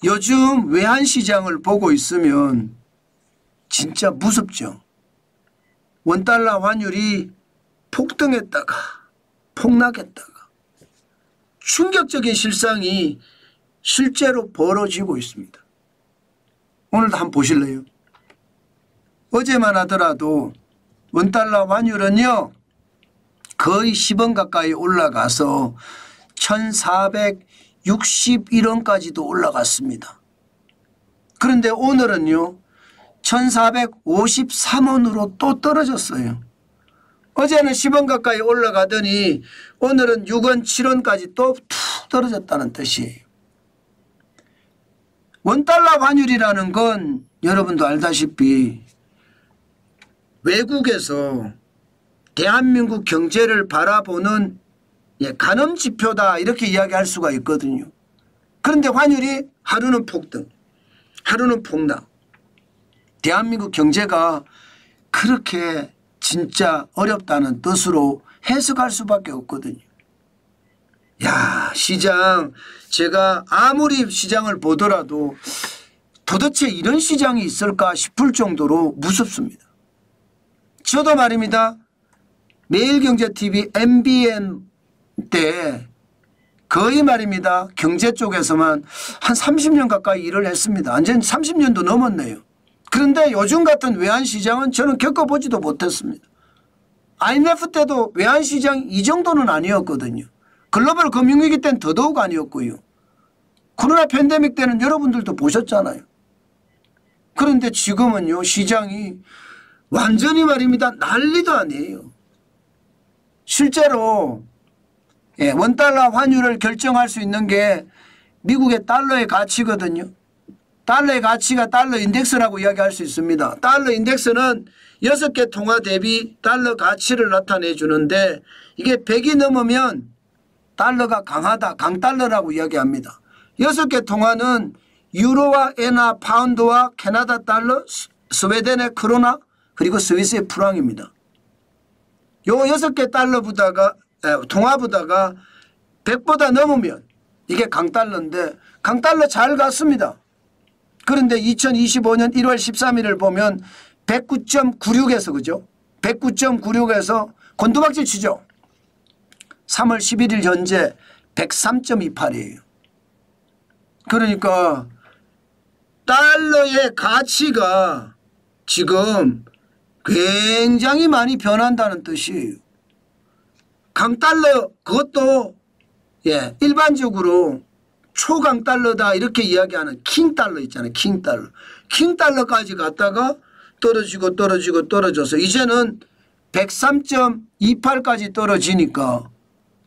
요즘 외환시장을 보고 있으면 진짜 무섭죠. 원달러 환율이 폭등했다가 폭락했다가 충격적인 실상이 실제로 벌어지고 있습니다. 오늘도 한번 보실래요? 어제만 하더라도 원달러 환율은요 거의 10원 가까이 올라가서 1461원까지도 올라갔습니다. 그런데 오늘은요 1453원으로 또 떨어졌어요. 어제는 10원 가까이 올라가더니 오늘은 6원 7원까지 또 툭 떨어졌다는 뜻이에요. 원달러 환율이라는 건 여러분도 알다시피 외국에서 대한민국 경제를 바라보는 가늠지표다 이렇게 이야기할 수가 있거든요. 그런데 환율이 하루는 폭등 하루는 폭락. 대한민국 경제가 그렇게 진짜 어렵다는 뜻으로 해석할 수밖에 없거든요. 야, 시장 제가 아무리 시장을 보더라도 도대체 이런 시장이 있을까 싶을 정도로 무섭습니다. 저도 말입니다. 매일경제TV MBN 때 거의 말입니다. 경제 쪽에서만 한 30년 가까이 일을 했습니다. 완전 30년도 넘었네요. 그런데 요즘 같은 외환시장은 저는 겪어보지도 못했습니다. IMF 때도 외환시장 이 정도는 아니었거든요. 글로벌 금융위기 때는 더더욱 아니었고요. 코로나 팬데믹 때는 여러분들도 보셨잖아요. 그런데 지금은요 시장이 완전히 말입니다. 난리도 아니에요. 실제로 원달러 환율을 결정할 수 있는 게 미국의 달러의 가치거든요. 달러의 가치가 달러 인덱스라고 이야기할 수 있습니다. 달러 인덱스는 6개 통화 대비 달러 가치를 나타내 주는데 이게 100이 넘으면 달러가 강하다, 강달러라고 이야기합니다. 6개 통화는 유로와 엔화, 파운드와 캐나다 달러, 스웨덴의 크로나 그리고 스위스의 프랑입니다. 요 6개 달러보다가 통화보다가 100보다 넘으면 이게 강달러인데 강달러 잘 갔습니다. 그런데 2025년 1월 13일을 보면 109.96에서 그죠? 109.96에서 곤두박질 치죠. 3월 11일 현재 103.28이에요. 그러니까 달러의 가치가 지금 굉장히 많이 변한다는 뜻이에요. 강달러 그것도 일반적으로 초강달러다 이렇게 이야기하는 킹달러 있잖아요. 킹달러. 킹달러까지 갔다가 떨어지고 떨어지고 떨어져서 이제는 103.28까지 떨어지니까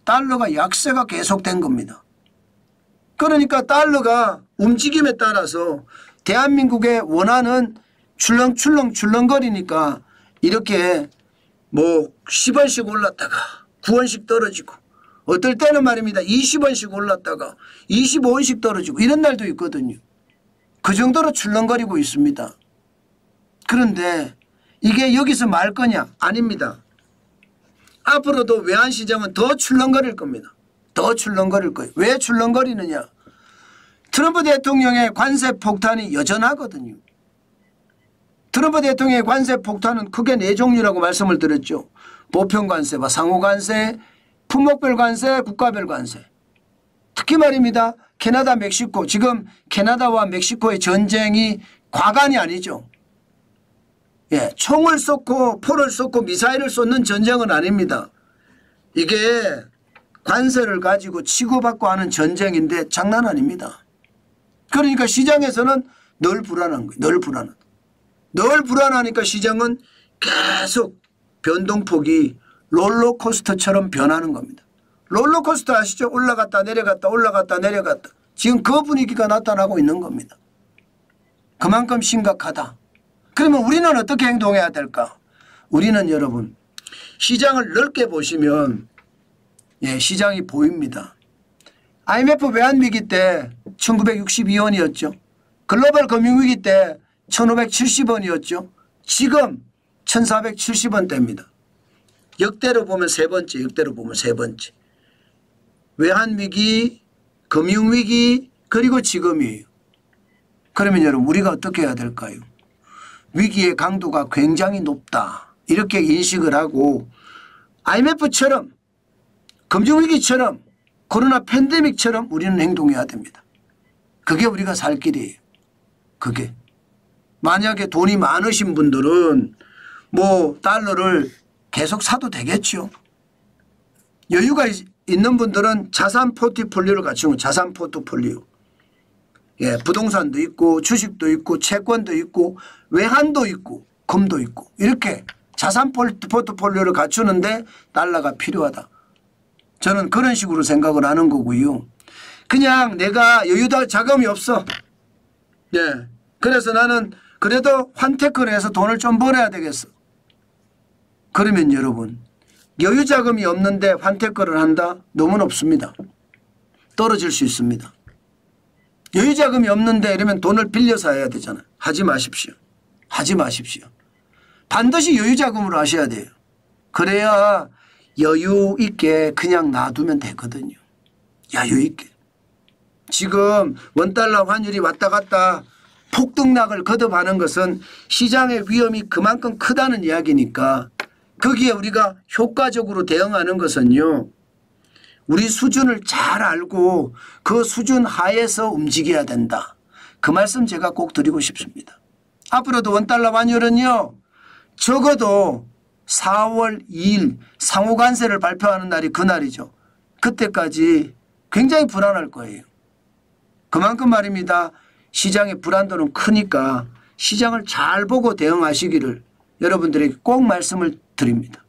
달러가 약세가 계속된 겁니다. 그러니까 달러가 움직임에 따라서 대한민국의 원화는 출렁출렁거리니까 이렇게 뭐 10원씩 올랐다가 9원씩 떨어지고 어떨 때는 말입니다. 20원씩 올랐다가 25원씩 떨어지고 이런 날도 있거든요. 그 정도로 출렁거리고 있습니다. 그런데 이게 여기서 말 거냐? 아닙니다. 앞으로도 외환시장은 더 출렁거릴 겁니다. 더 출렁거릴 거예요. 왜 출렁거리느냐? 트럼프 대통령의 관세 폭탄이 여전하거든요. 트럼프 대통령의 관세 폭탄은 크게 4종류라고 말씀을 드렸죠. 보편관세와 상호관세, 품목별 관세, 국가별 관세. 특히 말입니다. 캐나다, 멕시코. 지금 캐나다와 멕시코의 전쟁이 과간이 아니죠. 총을 쏘고 포를 쏘고 미사일을 쏘는 전쟁은 아닙니다. 이게 관세를 가지고 치고받고 하는 전쟁인데 장난 아닙니다. 그러니까 시장에서는 늘 불안한 거예요. 늘 불안한. 늘 불안하니까 시장은 계속 변동폭이 롤러코스터처럼 변하는 겁니다. 롤러코스터 아시죠? 올라갔다 내려갔다 올라갔다 내려갔다. 지금 그 분위기가 나타나고 있는 겁니다. 그만큼 심각하다. 그러면 우리는 어떻게 행동해야 될까? 우리는 여러분 시장을 넓게 보시면 시장이 보입니다. IMF 외환위기 때 1962원이었죠. 글로벌 금융위기 때 1570원이었죠. 지금 1470원대입니다. 역대로 보면 세 번째, 역대로 보면 세 번째. 외환위기, 금융위기 그리고 지금이에요. 그러면 여러분 우리가 어떻게 해야 될까요? 위기의 강도가 굉장히 높다. 이렇게 인식을 하고 IMF처럼 금융위기처럼 코로나 팬데믹처럼 우리는 행동해야 됩니다. 그게 우리가 살 길이에요. 그게. 만약에 돈이 많으신 분들은 뭐 달러를 계속 사도 되겠죠. 여유가 있는 분들은 자산 포트폴리오를 갖추는 자산 포트폴리오. 예, 부동산도 있고 주식도 있고 채권도 있고 외환도 있고 금도 있고 이렇게 자산 포트폴리오를 갖추는데 달러가 필요하다. 저는 그런 식으로 생각을 하는 거고요. 그냥 내가 여유다 자금이 없어. 예. 그래서 나는 그래도 환테크를 해서 돈을 좀 벌어야 되겠어. 그러면 여러분 여유 자금이 없는데 환테크를 한다? 너무 높습니다. 떨어질 수 있습니다. 여유 자금이 없는데 이러면 돈을 빌려서 해야 되잖아요. 하지 마십시오. 하지 마십시오. 반드시 여유 자금으로 하셔야 돼요. 그래야 여유 있게 그냥 놔두면 되거든요. 여유 있게. 지금 원달러 환율이 왔다 갔다 폭등락을 거듭하는 것은 시장의 위험이 그만큼 크다는 이야기니까 거기에 우리가 효과적으로 대응하는 것은요. 우리 수준을 잘 알고 그 수준 하에서 움직여야 된다. 그 말씀 제가 꼭 드리고 싶습니다. 앞으로도 원달러 환율은요. 적어도 4월 2일 상호관세를 발표하는 날이 그날이죠. 그때까지 굉장히 불안할 거예요. 그만큼 말입니다. 시장의 불안도는 크니까 시장을 잘 보고 대응하시기를 여러분들에게 꼭 말씀을 드립니다.